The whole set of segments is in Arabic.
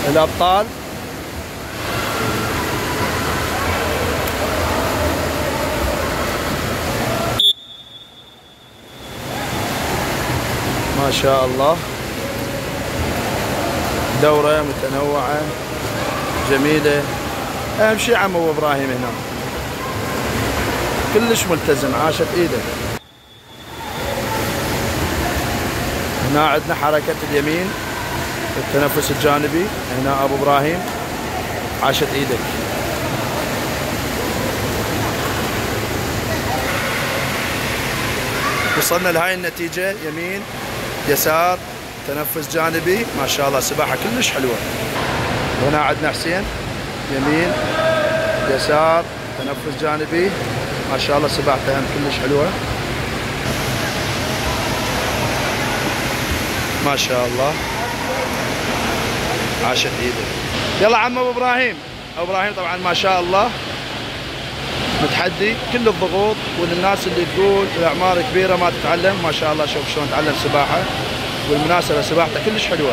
الأبطال. ما شاء الله، دورة متنوعة جميلة. أهم شيء عم أبو إبراهيم هنا كلش ملتزم، عاشت إيده. هنا عندنا حركة اليمين التنفس الجانبي. هنا أبو إبراهيم، عاشت إيدك. وصلنا لهاي النتيجة، يمين يسار تنفس جانبي. ما شاء الله سباحة كلش حلوة. وهنا عندنا حسين، يمين يسار تنفس جانبي. ما شاء الله سباحته هم كلش حلوة. ما شاء الله، عاشت ايدك. يلا عم ابو ابراهيم. ابو ابراهيم طبعا ما شاء الله متحدي كل الضغوط، والناس اللي تقول الاعمار كبيره ما تتعلم، ما شاء الله شوف شلون تعلم سباحه. والمناسبه سباحته كلش حلوه،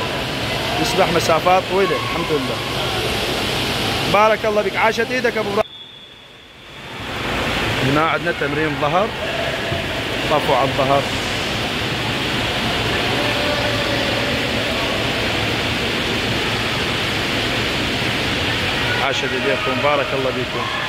يسبح مسافات طويله الحمد لله. بارك الله بك، عاشت ايدك ابو ابراهيم. هنا عندنا تمرين ظهر، طفو على الظهر. عاشت ايديكم، بارك الله بكم.